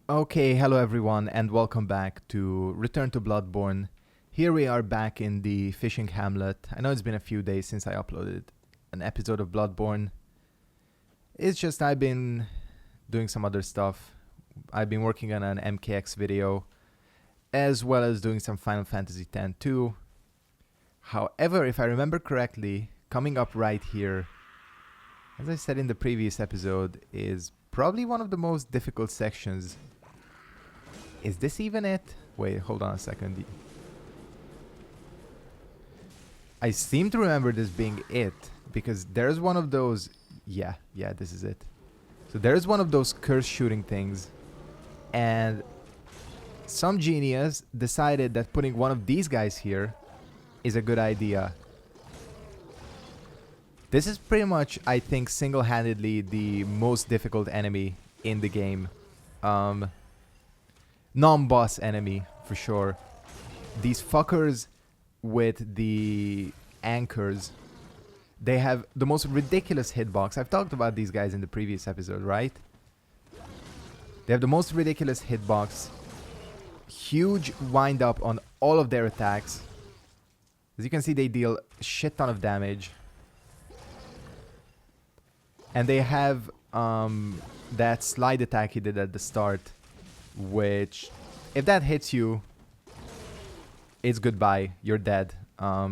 Okay, hello everyone and welcome back to Return to Bloodborne. Here we are back in the fishing hamlet. I know it's been a few days since I uploaded an episode of Bloodborne. It's just I've been doing some other stuff. I've been working on an MKX video as well as doing some Final Fantasy X too. However, if I remember correctly, coming up right here, as I said in the previous episode, is probably one of the most difficult sections. Is this even it? Wait, hold on a second. I seem to remember this being it, because there's one of those... Yeah, this is it. So there's one of those curse shooting things, and some genius decided that putting one of these guys here is a good idea. This is pretty much, I think, single-handedly the most difficult enemy in the game. Non-boss enemy, for sure. These fuckers with the anchors, they have the most ridiculous hitbox. I've talked about these guys in the previous episode, right? They have the most ridiculous hitbox. Huge wind up on all of their attacks. As you can see, they deal a shit ton of damage. And they have that slide attack he did at the start, which, if that hits you, it's goodbye. You're dead.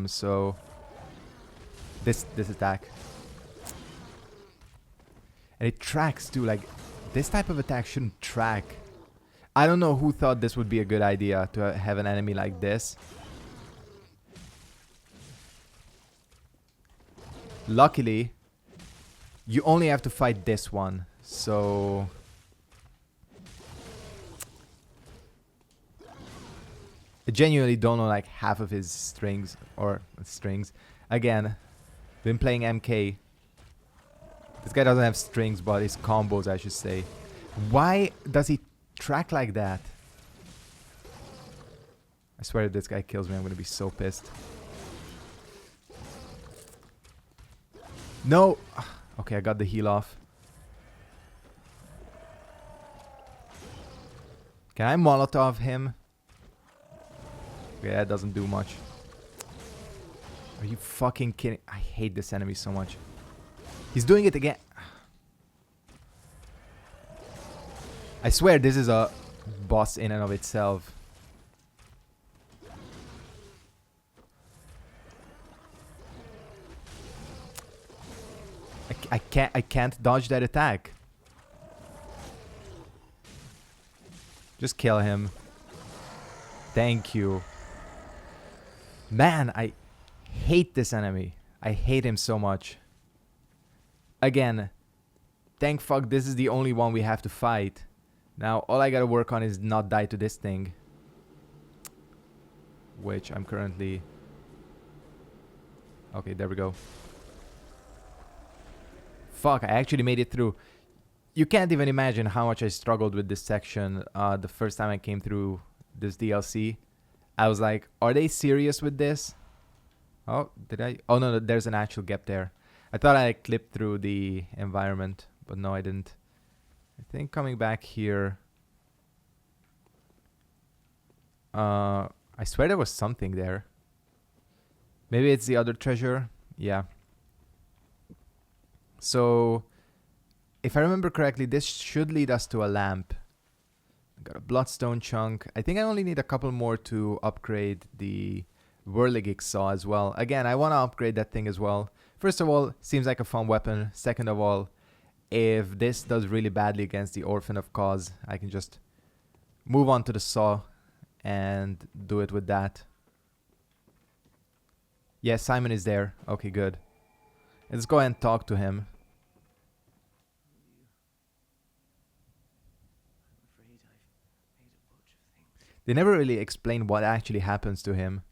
So this attack, and it tracks too. Like, this type of attack shouldn't track. I don't know who thought this would be a good idea to have an enemy like this. Luckily, you only have to fight this one, so... I genuinely don't know like half of his strings. Again, been playing MK. This guy doesn't have strings, but his combos, I should say. Why does he track like that? I swear if this guy kills me, I'm gonna be so pissed. No! Okay, I got the heal off. Can I Molotov him? Okay, that doesn't do much. Are you fucking kidding? I hate this enemy so much. He's doing it again. I swear this is a boss in and of itself. I can't dodge that attack. Just kill him. Thank you. Man, I hate this enemy. I hate him so much. Again, thank fuck this is the only one we have to fight. Now, all I gotta work on is not die to this thing. Which I'm currently... Okay, there we go. Fuck, I actually made it through. You can't even imagine how much I struggled with this section the first time I came through this DLC. I was like, are they serious with this? Oh, did I? Oh, no, there's an actual gap there. I thought I clipped through the environment, but no, I didn't. I think coming back here... I swear there was something there. Maybe it's the other treasure? Yeah. So, if I remember correctly, this should lead us to a lamp. Got a bloodstone chunk. I think I only need a couple more to upgrade the whirligig saw as well. Again, I want to upgrade that thing as well. First of all, seems like a fun weapon. Second of all, if this does really badly against the Orphan of Cause, I can just move on to the saw and do it with that. Yeah, Simon is there. Okay, good. Let's go and talk to him. They never really explain what actually happens to him.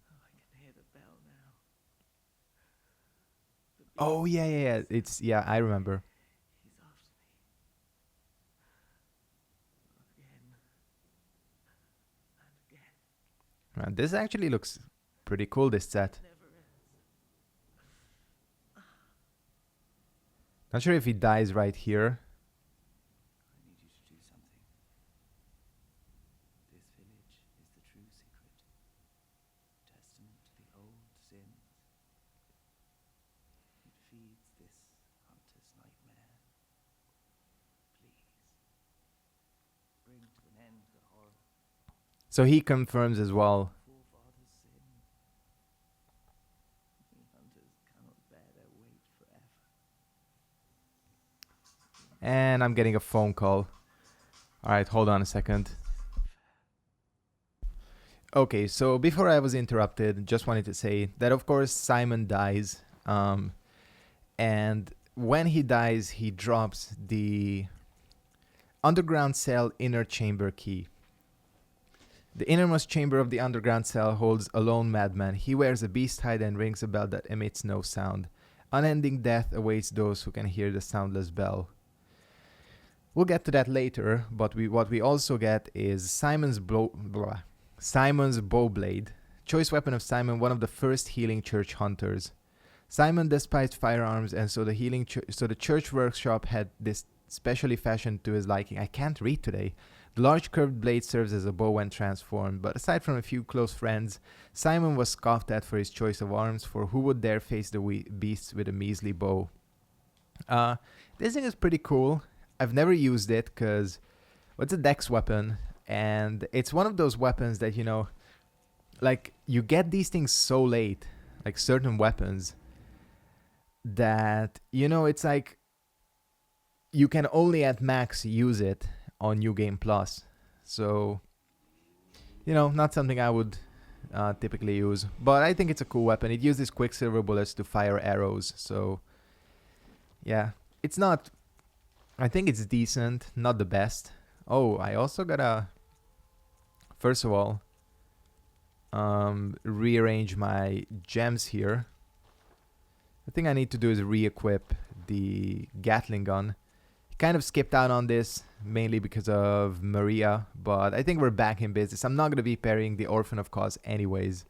Oh, yeah. It's, yeah, I remember. Man, this actually looks pretty cool, this set. Not sure if he dies right here. So he confirms as well. And I'm getting a phone call. Alright, hold on a second. Okay, so before I was interrupted, just wanted to say that of course Simon dies. And when he dies, he drops the underground cell inner chamber key. The innermost chamber of the underground cell holds a lone madman. He wears a beast hide and rings a bell that emits no sound. Unending death awaits those who can hear the soundless bell. We'll get to that later, but what we also get is Simon's bowblade, choice weapon of Simon, one of the first healing church hunters. Simon despised firearms, and so the church workshop had this specially fashioned to his liking. I can't read today. The large curved blade serves as a bow when transformed, but aside from a few close friends, Simon was scoffed at for his choice of arms, for who would dare face the beasts with a measly bow? This thing is pretty cool. I've never used it because it's a dex weapon, and it's one of those weapons that, you know, like, you get these things so late, like certain weapons, that, you know, it's like you can only at max use it on New Game Plus. So, you know, not something I would typically use, but I think it's a cool weapon. It uses quicksilver bullets to fire arrows, so yeah, it's not, I think it's decent, not the best. Oh, I also gotta, first of all, rearrange my gems here. The thing I need to do is re-equip the Gatling gun. Kind of skipped out on this mainly because of Maria, but I think we're back in business. I'm not going to be parrying the Orphan of Cause anyways,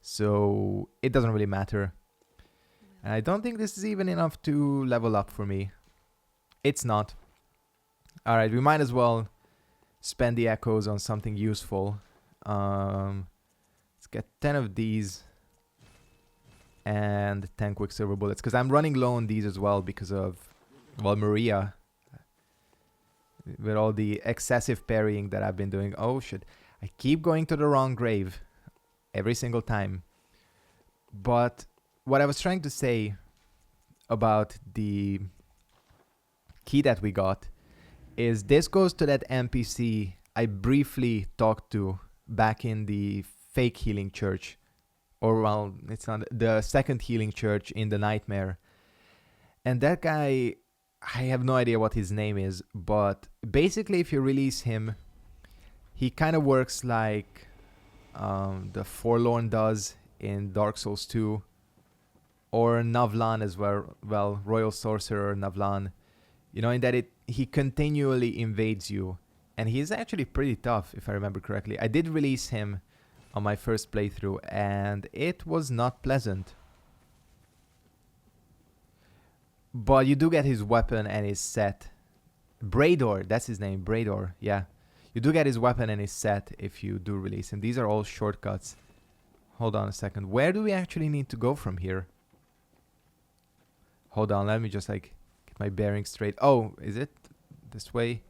so it doesn't really matter. And I don't think this is even enough to level up for me. It's not. Alright, we might as well spend the echoes on something useful. Let's get 10 of these and 10 quicksilver bullets, because I'm running low on these as well because of, well, Maria. With all the excessive parrying that I've been doing. Oh shit, I keep going to the wrong grave every single time. But what I was trying to say about the key that we got is this goes to that NPC I briefly talked to back in the fake healing church. Or, well, it's not the second healing church in the Nightmare. And that guy, I have no idea what his name is, but basically if you release him, he kind of works like the Forlorn does in Dark Souls 2, or Navlan as well, Royal Sorcerer Navlan. You know, in that he continually invades you, and he's actually pretty tough if I remember correctly. I did release him on my first playthrough, and it was not pleasant. But you do get his weapon and his set. Brador, that's his name, Brador, yeah. You do get his weapon and his set if you do release him. These are all shortcuts. Hold on a second. Where do we actually need to go from here? Hold on, let me just like get my bearings straight. Oh, is it this way?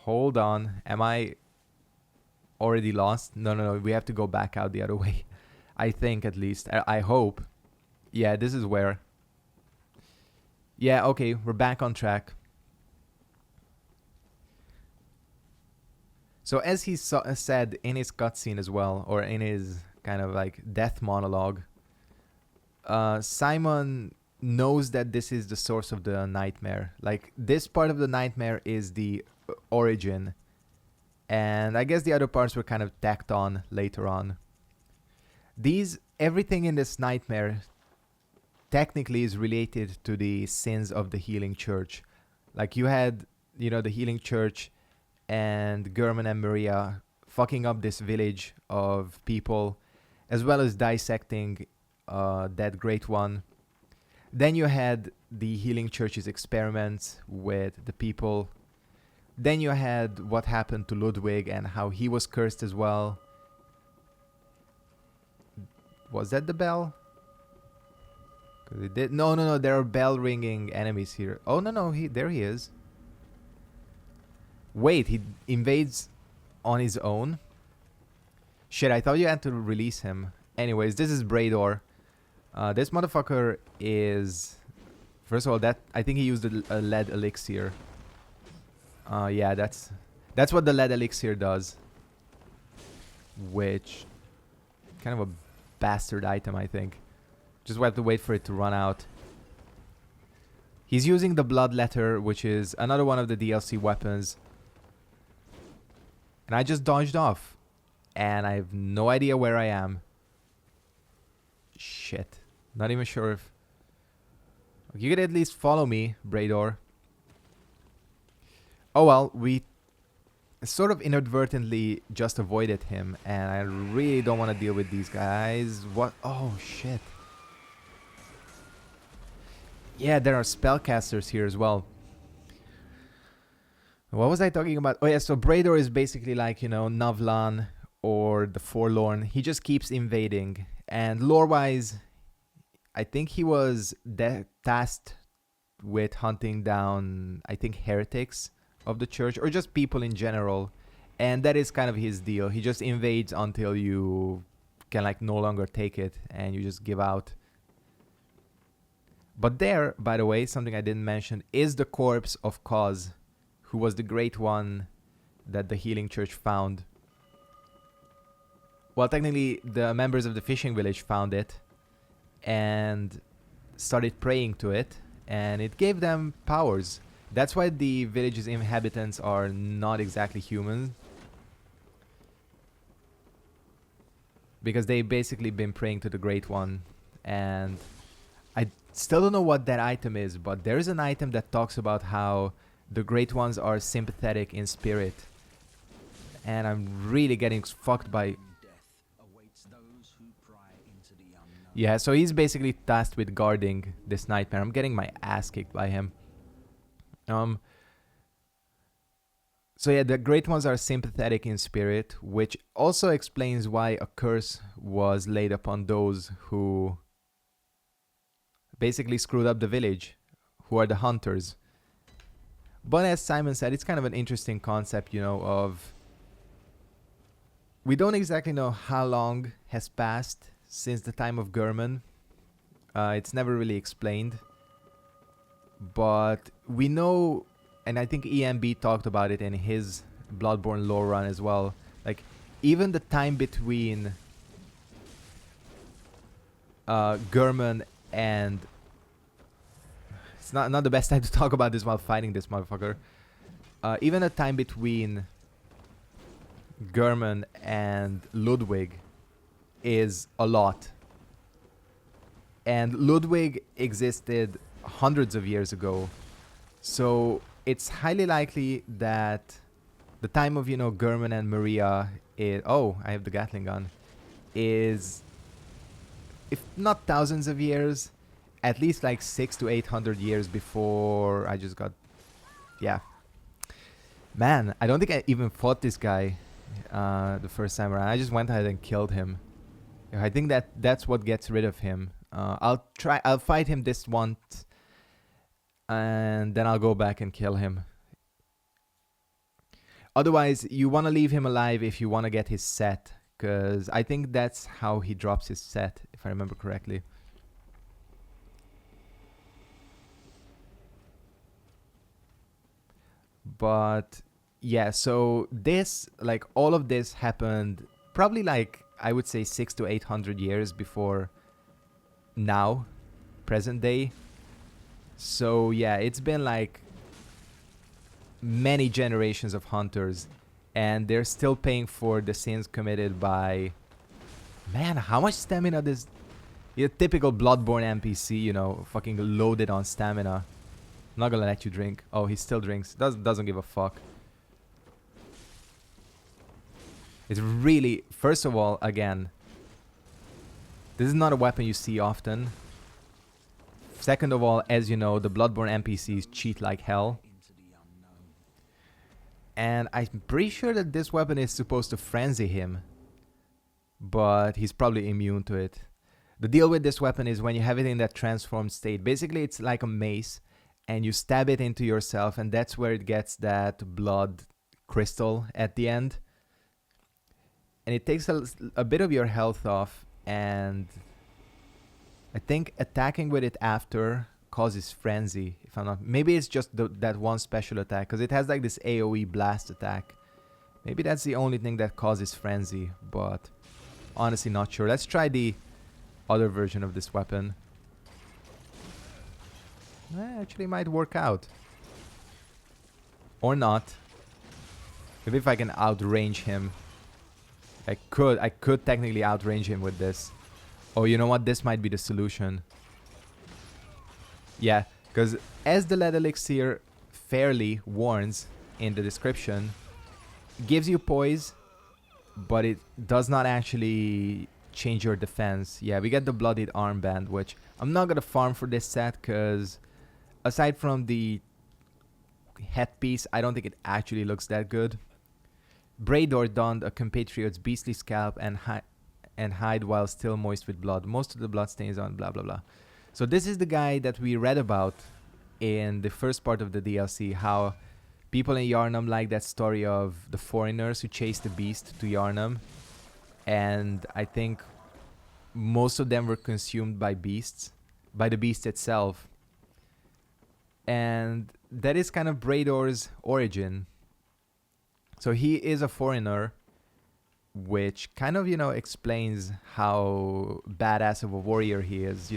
Hold on. Am I already lost? No. We have to go back out the other way. I think, at least. I hope. Yeah, this is where. Yeah, okay, we're back on track. So as he said in his cutscene as well, or in his kind of like death monologue, Simon knows that this is the source of the nightmare. Like, this part of the nightmare is the origin. And I guess the other parts were kind of tacked on later on. Everything in this nightmare technically is related to the sins of the healing church. Like, you had, you know, the healing church and German and Maria fucking up this village of people, as well as dissecting that great one. Then you had the healing church's experiments with the people. Then you had what happened to Ludwig and how he was cursed as well. Was that the bell? It did. No, there are bell ringing enemies here. Oh no, there he is. Wait, he invades on his own? Shit, I thought you had to release him. Anyways, this is Brador. This motherfucker is... First of all, that I think he used a lead elixir. Yeah, that's what the lead elixir does. Which... kind of a bastard item, I think. Just have to wait for it to run out. He's using the blood letter, which is another one of the DLC weapons. And I just dodged off. And I have no idea where I am. Shit. Not even sure if... You could at least follow me, Brador. Oh well, we sort of inadvertently just avoided him. And I really don't want to deal with these guys. What? Oh, shit. Yeah, there are spellcasters here as well. What was I talking about? Oh yeah, so Brador is basically like, you know, Navlan or the Forlorn. He just keeps invading. And lore-wise, I think he was tasked with hunting down, I think, heretics of the church, or just people in general. And that is kind of his deal. He just invades until you can, like, no longer take it, and you just give out. But there, by the way, something I didn't mention, is the corpse of Cause, who was the great one that the healing church found. Well, technically, the members of the fishing village found it and started praying to it, and it gave them powers. That's why the village's inhabitants are not exactly human, because they've basically been praying to the Great One. And I still don't know what that item is, but there is an item that talks about how the Great Ones are sympathetic in spirit. And I'm really getting fucked by... Yeah, so he's basically tasked with guarding this nightmare. I'm getting my ass kicked by him. So yeah, the Great Ones are sympathetic in spirit, which also explains why a curse was laid upon those who basically screwed up the village, who are the hunters. But as Simon said, it's kind of an interesting concept, you know, of... We don't exactly know how long has passed since the time of Gurman. It's never really explained. But we know, and I think EMB talked about it in his Bloodborne lore run as well. Like, even the time between Gurman and... It's not the best time to talk about this while fighting this motherfucker. Even the time between Gurman and Ludwig is a lot. And Ludwig existed hundreds of years ago. So it's highly likely that the time of, you know, Gurman and Maria is... Oh, I have the Gatling gun. Is, if not thousands of years, at least like 600 to 800 years before I just got... Yeah. Man, I don't think I even fought this guy the first time around. I just went ahead and killed him. I think that's what gets rid of him. I'll fight him this once, and then I'll go back and kill him. Otherwise, you want to leave him alive if you want to get his set, because I think that's how he drops his set, if I remember correctly. But yeah, so this, like, all of this happened probably, like, I would say 600 to 800 years before now, present day. So yeah, it's been like many generations of hunters, and they're still paying for the sins committed by... Man, how much stamina does... Your typical Bloodborne NPC, you know, fucking loaded on stamina. I'm not gonna let you drink. Oh, he still drinks. Doesn't give a fuck. It's really... First of all, again, this is not a weapon you see often. Second of all, as you know, the Bloodborne NPCs cheat like hell. And I'm pretty sure that this weapon is supposed to frenzy him, but he's probably immune to it. The deal with this weapon is when you have it in that transformed state, basically it's like a mace, and you stab it into yourself, and that's where it gets that blood crystal at the end. And it takes a bit of your health off, and I think attacking with it after causes frenzy, if I'm not... Maybe it's just that one special attack, because it has like this AoE blast attack. Maybe that's the only thing that causes frenzy, but honestly not sure. Let's try the other version of this weapon. Actually might work out. Or not. Maybe if I can outrange him. I could technically outrange him with this. Oh, you know what? This might be the solution. Yeah, because as the lead elixir fairly warns in the description, gives you poise, but it does not actually change your defense. Yeah, we get the bloodied armband, which I'm not gonna farm for this set, because aside from the headpiece, I don't think it actually looks that good. Braidor donned a compatriot's beastly scalp and hide while still moist with blood. Most of the blood stains on blah blah blah. So this is the guy that we read about in the first part of the DLC, how people in Yharnam like that story of the foreigners who chased the beast to Yharnam, and I think most of them were consumed by beasts, by the beast itself. And that is kind of Braidor's origin. So he is a foreigner, which kind of, explains how badass of a warrior he is,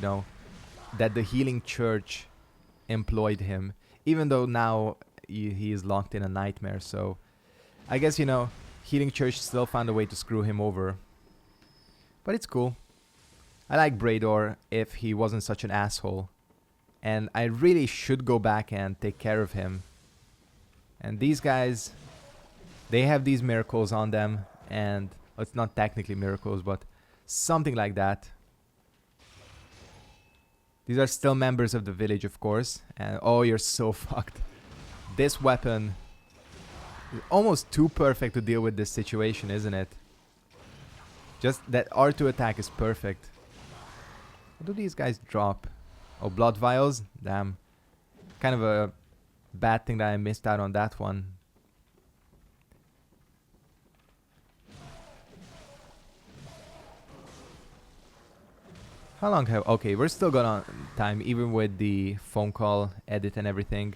that the healing church employed him, even though now he is locked in a nightmare. So I guess, healing church still found a way to screw him over. But it's cool. I like Braidor if he wasn't such an asshole. And I really should go back and take care of him. And these guys, they have these miracles on them. And it's not technically miracles, but something like that. These are still members of the village, of course. And oh, you're so fucked. This weapon is almost too perfect to deal with this situation, isn't it? Just that R2 attack is perfect. What do these guys drop? Oh, blood vials? Damn. Kind of a bad thing that I missed out on that one. How long have... Okay, we're still good on time, even with the phone call edit and everything.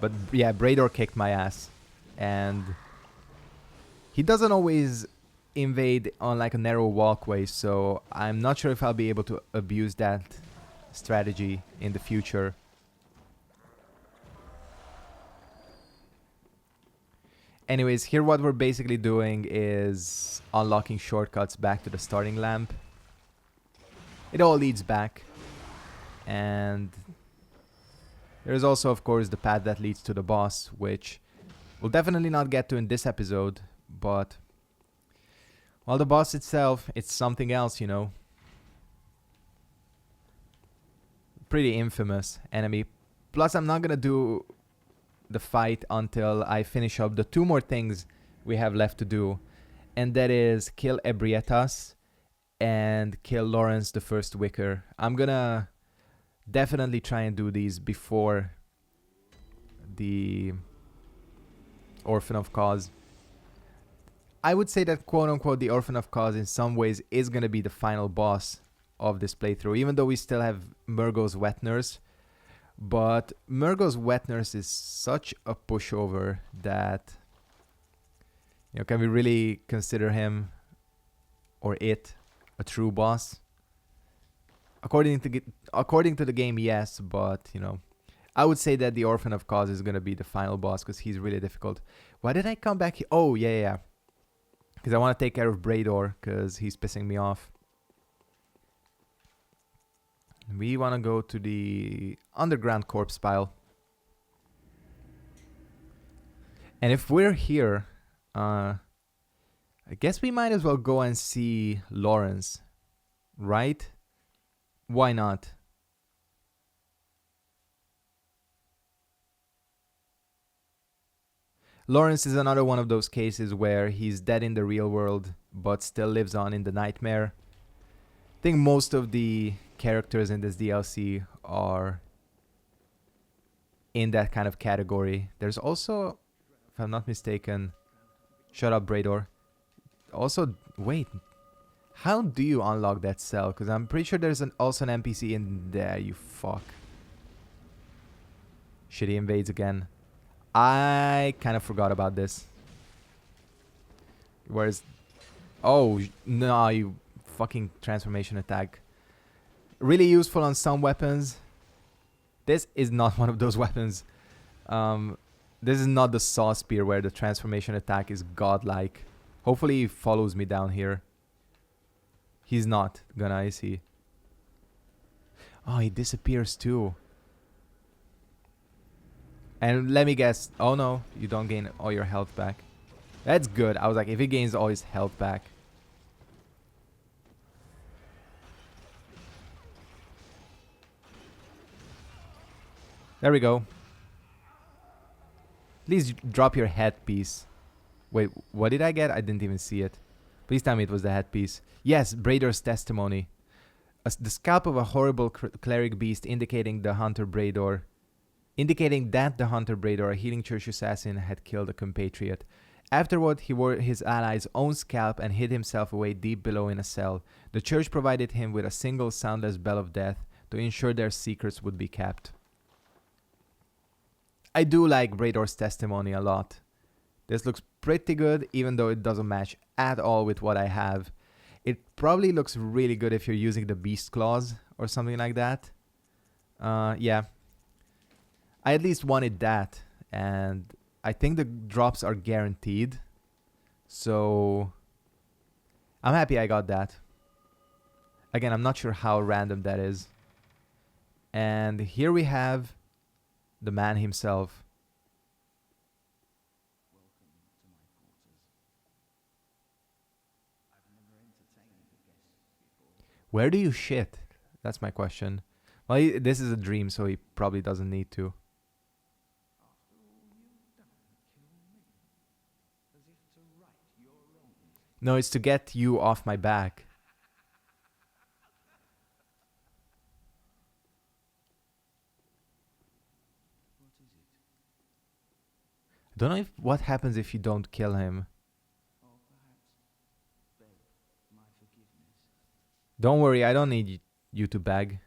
But yeah, Braidor kicked my ass. And he doesn't always invade on like a narrow walkway, so I'm not sure if I'll be able to abuse that strategy in the future. Anyways, here what we're basically doing is unlocking shortcuts back to the starting lamp. It all leads back. And there's also, of course, the path that leads to the boss, which we'll definitely not get to in this episode, but... well, the boss itself, it's something else, Pretty infamous enemy. Plus, I'm not gonna do the fight until I finish up the 2 more things we have left to do. And that is kill Ebrietas and kill Lawrence the First Wicker. I'm gonna definitely try and do these before the Orphan of Cause. I would say that quote-unquote the Orphan of Cause in some ways is going to be the final boss of this playthrough, even though we still have Murgo's Wet Nurse. But Murgo's Wet Nurse is such a pushover that, can we really consider him or it a true boss? According to the game, yes, but, I would say that the Orphan of Cause is going to be the final boss because he's really difficult. Why did I come back here? Oh, yeah. Because I want to take care of Braidor, because he's pissing me off. We want to go to the underground corpse pile. And if we're here, I guess we might as well go and see Lawrence, right? Why not? Lawrence is another one of those cases where he's dead in the real world, but still lives on in the nightmare. I think most of the characters in this DLC are in that kind of category. There's also, if I'm not mistaken, shut up, Brador. Also, wait, how do you unlock that cell? Because I'm pretty sure there's also an NPC in there, you fuck. Shit, he invades again. I kind of forgot about this. Where's... Oh, no, you fucking transformation attack. Really useful on some weapons. This is not one of those weapons. This is not the Saw Spear where the transformation attack is godlike. Hopefully he follows me down here. He's not gonna, is he? Oh, he disappears too. And let me guess. Oh no, you don't gain all your health back. That's good. I was like, if he gains all his health back. There we go. Please drop your headpiece. Wait, what did I get? I didn't even see it. Please tell me it was the headpiece. Yes, Brador's testimony. The scalp of a horrible cleric beast indicating that the hunter Brador, a healing church assassin, had killed a compatriot. Afterward, he wore his ally's own scalp and hid himself away deep below in a cell. The church provided him with a single soundless bell of death to ensure their secrets would be kept. I do like Brador's testimony a lot. This looks pretty good, even though it doesn't match at all with what I have. It probably looks really good if you're using the Beast Claws or something like that. Yeah. I at least wanted that, and I think the drops are guaranteed. So I'm happy I got that. Again, I'm not sure how random that is. And here we have the man himself. Where do you shit? That's my question. Well, this is a dream, so he probably doesn't need to. No, it's to get you off my back. I don't know what happens if you don't kill him. Don't worry, I don't need you to beg.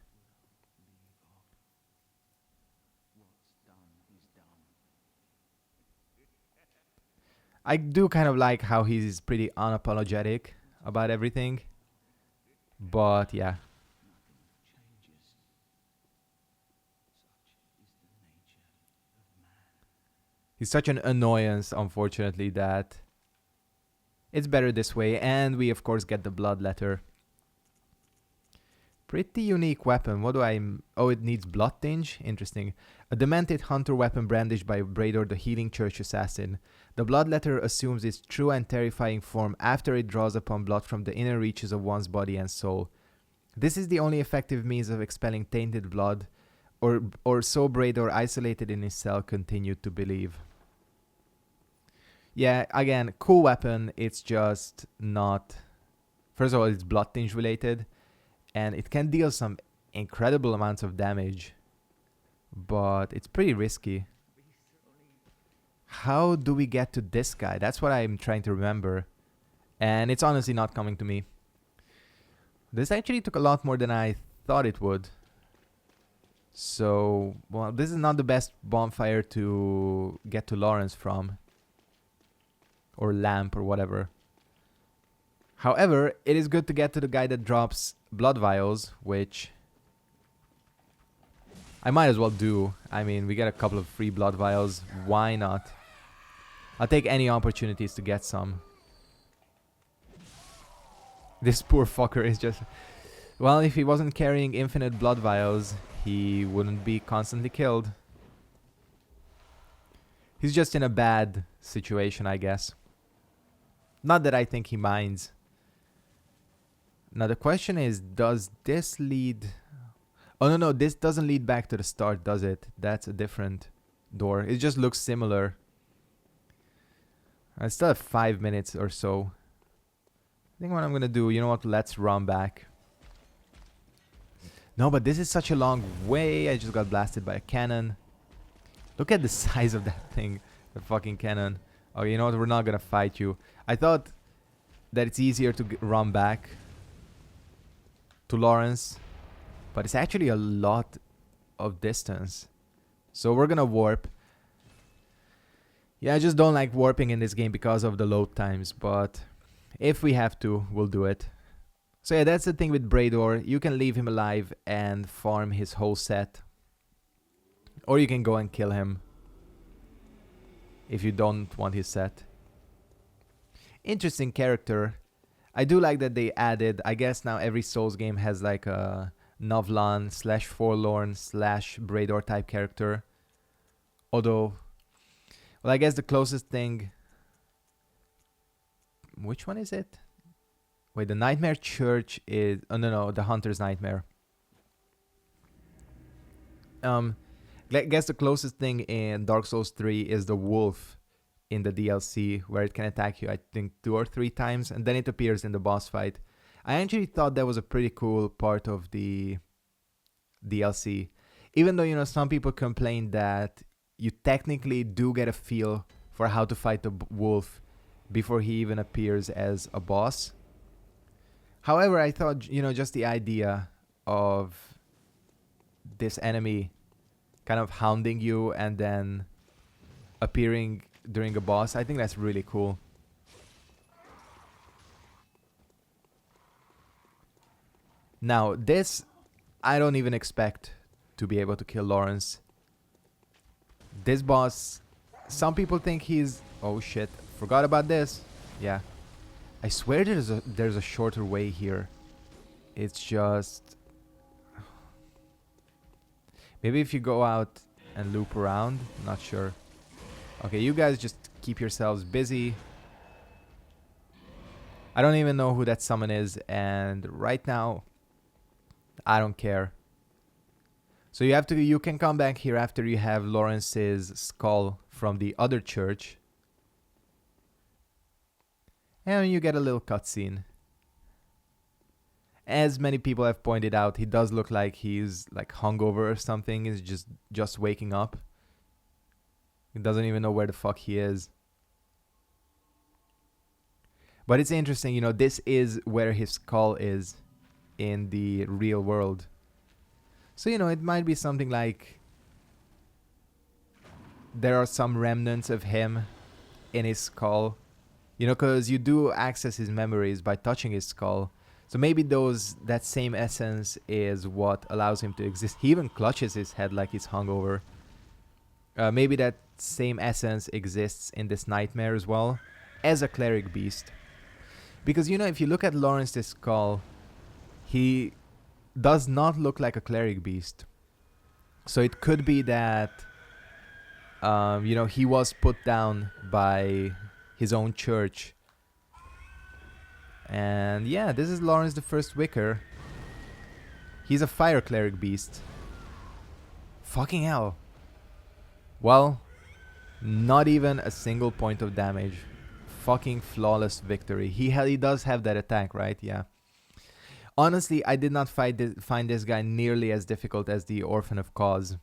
I do kind of like how he's pretty unapologetic about everything. But yeah. He's such an annoyance, unfortunately, that it's better this way. And we, of course, get the blood letter. Pretty unique weapon. What do I... Oh, it needs blood tinge? Interesting. A demented hunter weapon brandished by Brador, the healing church assassin. The blood letter assumes its true and terrifying form after it draws upon blood from the inner reaches of one's body and soul. This is the only effective means of expelling tainted blood, or so Brador, isolated in his cell, continued to believe. Yeah, again, cool weapon. It's just not... First of all, it's blood tinge related. And it can deal some incredible amounts of damage. But it's pretty risky. How do we get to this guy? That's what I'm trying to remember. And it's honestly not coming to me. This actually took a lot more than I thought it would. So, well, this is not the best bonfire to get to Lawrence from. Or lamp or whatever. However, it is good to get to the guy that drops blood vials, which I might as well do. I mean, we get a couple of free blood vials. Why not? I'll take any opportunities to get some. This poor fucker is just... Well, if he wasn't carrying infinite blood vials, he wouldn't be constantly killed. He's just in a bad situation, I guess. Not that I think he minds. Now the question is, does this lead... Oh no, this doesn't lead back to the start, does it? That's a different door. It just looks similar. I still have 5 minutes or so. I think what I'm gonna do, you know what, let's run back. No, but this is such a long way. I just got blasted by a cannon. Look at the size of that thing. The fucking cannon. Oh, you know what? We're not gonna fight you. I thought that it's easier to run back to Lawrence, but it's actually a lot of distance. So we're gonna warp. Yeah, I just don't like warping in this game because of the load times, but if we have to, we'll do it. So yeah, that's the thing with Brador. You can leave him alive and farm his whole set. Or you can go and kill him if you don't want his set. Interesting character. I do like that they added, I guess now every Souls game has like a Novlan / Forlorn / Brador type character. Although, well, I guess the closest thing... Which one is it? Wait, the Nightmare Church is... Oh, no, the Hunter's Nightmare. I guess the closest thing in Dark Souls 3 is the wolf in the DLC, where it can attack you, I think, 2 or 3 times, and then it appears in the boss fight. I actually thought that was a pretty cool part of the DLC. Even though, you know, some people complain that you technically do get a feel for how to fight the wolf before he even appears as a boss. However, I thought, you know, just the idea of this enemy kind of hounding you and then appearing during a boss, I think that's really cool. Now, this, I don't even expect to be able to kill Lawrence. This boss, some people think he's... Oh shit, forgot about this. Yeah. I swear there's a shorter way here. It's just... Maybe if you go out and loop around, not sure. Okay, you guys just keep yourselves busy. I don't even know who that summon is, and right now, I don't care. So you can come back here after you have Lawrence's skull from the other church. And you get a little cutscene. As many people have pointed out, he does look like he's like hungover or something. He's just waking up. He doesn't even know where the fuck he is. But it's interesting, you know, this is where his skull is in the real world. So, you know, it might be something like there are some remnants of him in his skull. You know, because you do access his memories by touching his skull. So maybe that same essence is what allows him to exist. He even clutches his head like he's hungover. Maybe that same essence exists in this nightmare as well, as a cleric beast. Because, you know, if you look at Lawrence's skull, he does not look like a cleric beast. So it could be that, you know, he was put down by his own church. And yeah, this is Lawrence the First Wicker. He's a fire cleric beast. Fucking hell. Well, not even a single point of damage. Fucking flawless victory. He does have that attack, right? Yeah. Honestly, I did not find this guy nearly as difficult as the Orphan of Cause.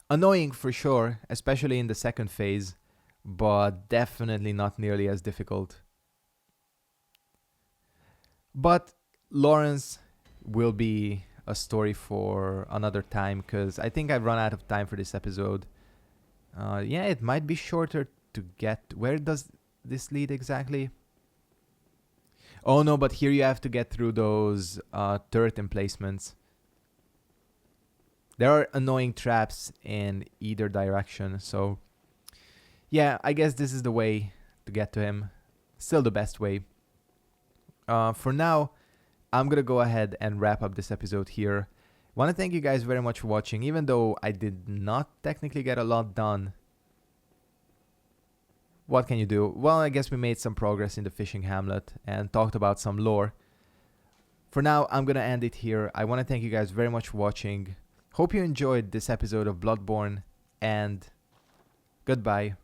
Annoying for sure, especially in the second phase, but definitely not nearly as difficult. But Lawrence will be a story for another time, because I think I've run out of time for this episode. Yeah, it might be shorter to get... Where does this lead exactly? Oh no, but here you have to get through those turret emplacements. There are annoying traps in either direction, so... Yeah, I guess this is the way to get to him. Still the best way. For now, I'm going to go ahead and wrap up this episode here. Want to thank you guys very much for watching, even though I did not technically get a lot done. What can you do? Well, I guess we made some progress in the fishing hamlet and talked about some lore. For now, I'm going to end it here. I want to thank you guys very much for watching. Hope you enjoyed this episode of Bloodborne, and goodbye.